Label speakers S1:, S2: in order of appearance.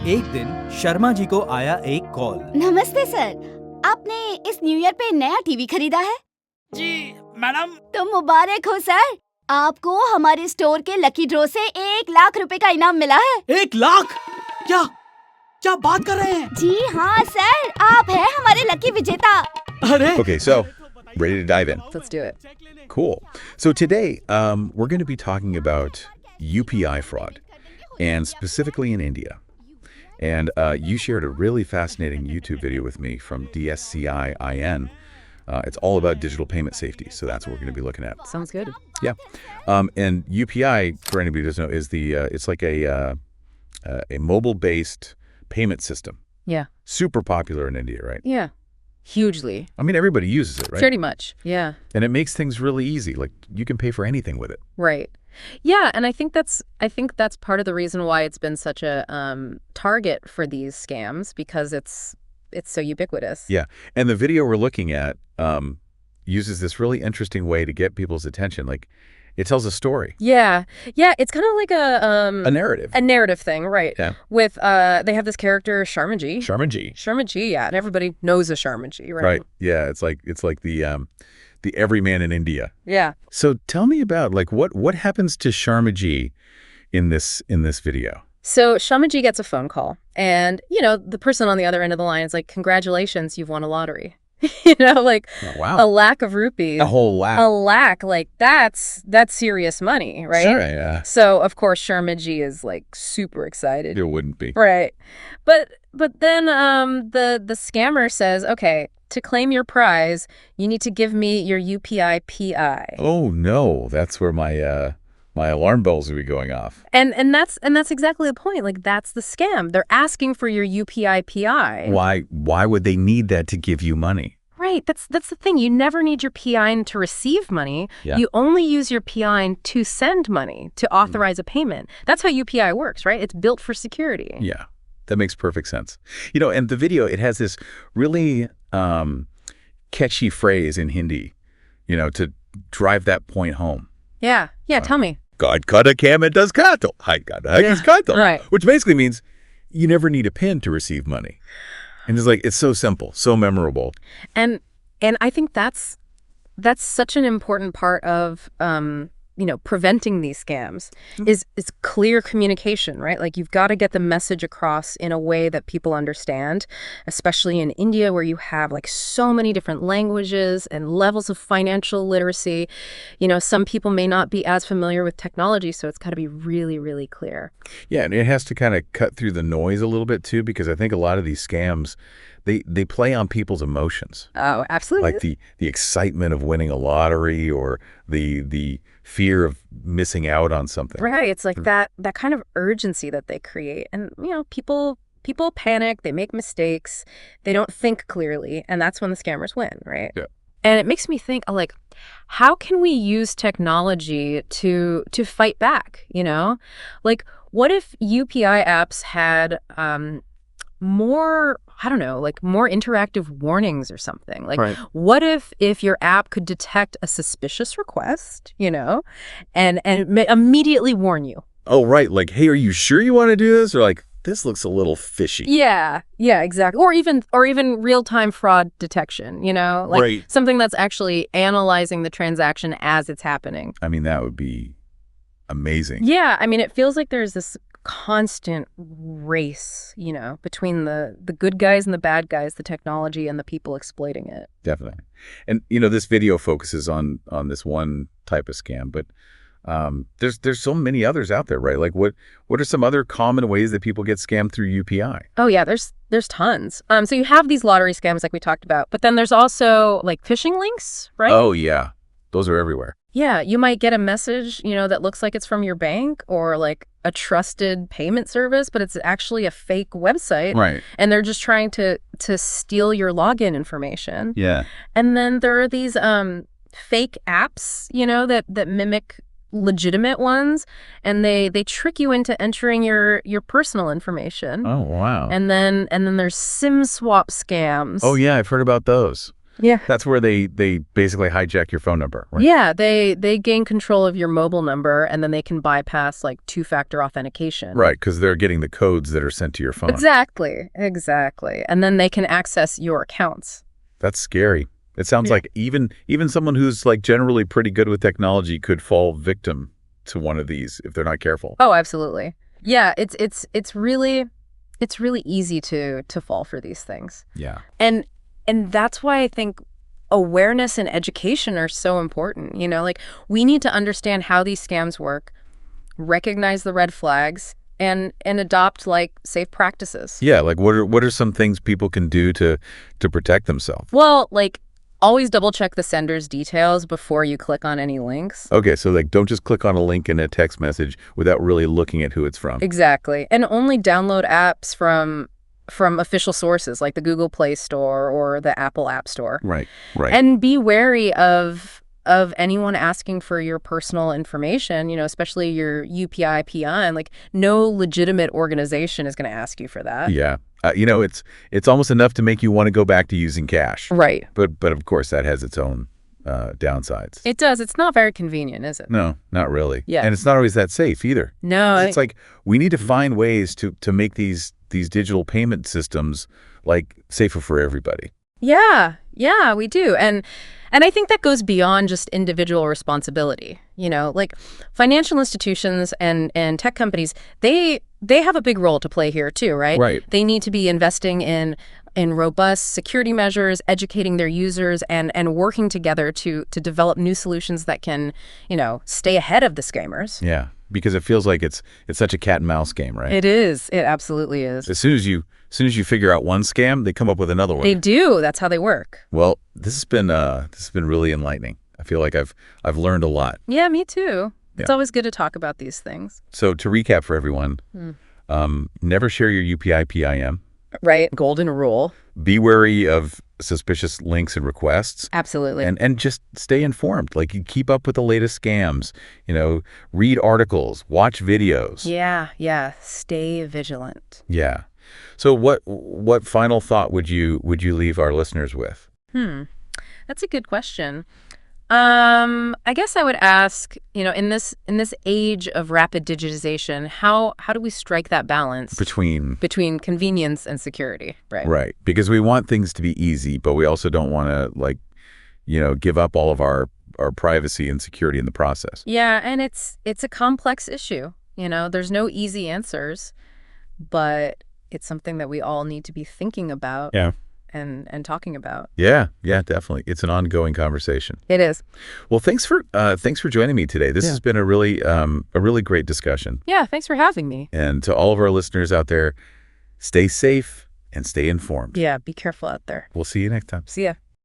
S1: एक दिन शर्मा जी को आया एक कॉल।
S2: नमस्ते सर, आपने इस न्यू ईयर पे नया टीवी खरीदा है?
S1: जी मैडम।
S2: तो मुबारक हो सर, आपको हमारे स्टोर के लकी ड्रॉ से 1 लाख रुपए का इनाम मिला है।
S1: 1 लाख? क्या क्या बात कर रहे हैं?
S2: जी हाँ सर, आप हैं हमारे लकी विजेता।
S1: अरे
S3: Okay, so ready to dive in?
S4: Let's do it.
S3: Cool. So today, we're going to be talking about UPI fraud, and specifically in India. And you shared a really fascinating YouTube video with me from DSCIIN. It's all about digital payment safety, so that's what we're going to be looking at.
S4: Sounds good.
S3: Yeah. And UPI, for anybody who doesn't know, is it's like a mobile-based payment system.
S4: Yeah.
S3: Super popular in India, right?
S4: Yeah. Hugely.
S3: I mean, everybody uses it, right?
S4: Pretty much. Yeah.
S3: And it makes things really easy. Like, you can pay for anything with it.
S4: Right. Yeah, and I think that's part of the reason why it's been such a target for these scams, because it's so ubiquitous.
S3: Yeah. And the video we're looking at uses this really interesting way to get people's attention. Like, it tells a story.
S4: Yeah. Yeah, it's kind of like
S3: A narrative.
S4: a narrative thing, right?
S3: Yeah.
S4: With they have this character Sharma Ji.
S3: Sharma Ji.
S4: Sharma Ji, yeah, and everybody knows a Sharma Ji, right?
S3: Right. Yeah, it's like the everyman in India.
S4: Yeah.
S3: So tell me about, like, what happens to Sharma Ji in this video?
S4: So Sharma Ji gets a phone call, and the person on the other end of the line is like, "Congratulations, you've won a lottery." Like,
S3: Oh, wow.
S4: a lakh of rupees.
S3: A whole lakh.
S4: A lakh, like that's serious money, right?
S3: Sure, yeah.
S4: So of course Sharma Ji is like super excited.
S3: It wouldn't be.
S4: Right. But then the scammer says, "Okay, to claim your prize, you need to give me your UPI PI."
S3: Oh no, that's where my alarm bells would be going off.
S4: And that's exactly the point. Like, that's the scam. They're asking for your UPI PI.
S3: Why would they need that to give you money?
S4: Right. That's the thing. You never need your PIN to receive money.
S3: Yeah.
S4: You only use your PIN to send money, to authorize a payment. That's how UPI works, right? It's built for security.
S3: Yeah, that makes perfect sense. And the video, it has this really catchy phrase in Hindi, to drive that point home.
S4: Yeah. Yeah, tell me.
S3: God cut a cam and does cattle. Hi, God, is cattle.
S4: Right.
S3: Which basically means you never need a PIN to receive money. And it's so simple, so memorable.
S4: And I think that's such an important part of preventing these scams is clear communication, right? Like, you've got to get the message across in a way that people understand, especially in India, where you have like so many different languages and levels of financial literacy. Some people may not be as familiar with technology, so it's got to be really, really clear.
S3: Yeah, and it has to kind of cut through the noise a little bit too, because I think a lot of these scams, they play on people's emotions.
S4: Oh, absolutely.
S3: Like the excitement of winning a lottery, or the fear of missing out on something.
S4: Right. It's like that kind of urgency that they create. And, people panic, they make mistakes, they don't think clearly, and that's when the scammers win, right?
S3: Yeah.
S4: And it makes me think, like, how can we use technology to fight back, Like, what if UPI apps had more, I don't know, like more interactive warnings or something? Like,
S3: Right.
S4: what if your app could detect a suspicious request, and immediately warn you?
S3: Oh, right. Like, hey, are you sure you want to do this? Or like, this looks a little fishy.
S4: Yeah, exactly. Or even real-time fraud detection, like
S3: Right.
S4: something that's actually analyzing the transaction as it's happening.
S3: I mean, that would be amazing.
S4: Yeah, I mean, it feels like there's this constant race, between the good guys and the bad guys, the technology and the people exploiting it.
S3: Definitely. And, this video focuses on this one type of scam, but there's so many others out there, right? Like, what are some other common ways that people get scammed through UPI?
S4: Oh, yeah, there's tons. So you have these lottery scams like we talked about, but then there's also like phishing links, right?
S3: Oh, yeah. Those are everywhere.
S4: Yeah, you might get a message, that looks like it's from your bank or like a trusted payment service, but it's actually a fake website.
S3: Right.
S4: And they're just trying to steal your login information.
S3: Yeah.
S4: And then there are these fake apps, that mimic legitimate ones, and they trick you into entering your personal information.
S3: Oh, wow.
S4: And then there's SIM swap scams.
S3: Oh, yeah, I've heard about those.
S4: Yeah.
S3: That's where they basically hijack your phone number, right?
S4: Yeah, they gain control of your mobile number, and then they can bypass like two-factor authentication.
S3: Right, because they're getting the codes that are sent to your phone.
S4: Exactly. And then they can access your accounts.
S3: That's scary. It sounds like even someone who's like generally pretty good with technology could fall victim to one of these if they're not careful.
S4: Oh, absolutely. Yeah, it's really easy to fall for these things.
S3: Yeah.
S4: And that's why I think awareness and education are so important. You know, like we need to understand how these scams work, recognize the red flags, and adopt like safe practices.
S3: Yeah, like what are some things people can do to protect themselves?
S4: Well, like always double check the sender's details before you click on any links.
S3: Okay, so like don't just click on a link in a text message without really looking at who it's from.
S4: Exactly. And only download apps from official sources like the Google Play Store or the Apple App Store.
S3: Right.
S4: And be wary of anyone asking for your personal information, you know, especially your UPI PIN. Like no legitimate organization is going to ask you for that.
S3: Yeah. You know, it's almost enough to make you want to go back to using cash.
S4: Right.
S3: But of course that has its own downsides.
S4: It does. It's not very convenient, is it?
S3: No, not really.
S4: Yeah.
S3: And it's not always that safe either.
S4: No.
S3: It's like we need to find ways to make these digital payment systems like safer for everybody.
S4: Yeah, we do. And I think that goes beyond just individual responsibility. You know, like financial institutions and tech companies, they have a big role to play here too, right?
S3: Right.
S4: They need to be investing in robust security measures, educating their users, and working together to develop new solutions that can, you know, stay ahead of the scammers.
S3: Yeah, because it feels like it's such a cat and mouse game, right?
S4: It is. It absolutely is.
S3: As soon as you figure out one scam, they come up with another one.
S4: They do. That's how they work.
S3: Well, this has been really enlightening. I feel like I've learned a lot.
S4: Yeah, me too. It's
S3: Yeah.
S4: always good to talk about these things.
S3: So to recap for everyone, never share your UPI PIN.
S4: Right. Golden rule.
S3: Be wary of suspicious links and requests.
S4: Absolutely.
S3: And just stay informed. Like you keep up with the latest scams, you know, read articles, watch videos.
S4: Yeah. Stay vigilant.
S3: Yeah. So what final thought would you leave our listeners with?
S4: That's a good question. I guess I would ask, you know, in this age of rapid digitization, how do we strike that balance
S3: Between
S4: convenience and security, right?
S3: Right. Because we want things to be easy, but we also don't want to like, you know, give up all of our privacy and security in the process.
S4: Yeah, and it's a complex issue. You know, there's no easy answers, but it's something that we all need to be thinking about.
S3: Yeah.
S4: And talking about.
S3: Yeah, definitely. It's an ongoing conversation.
S4: It is.
S3: Well, thanks for joining me today. This has been a really great discussion.
S4: Yeah, thanks for having me.
S3: And to all of our listeners out there, stay safe and stay informed.
S4: Yeah, be careful out there.
S3: We'll see you next time.
S4: See ya.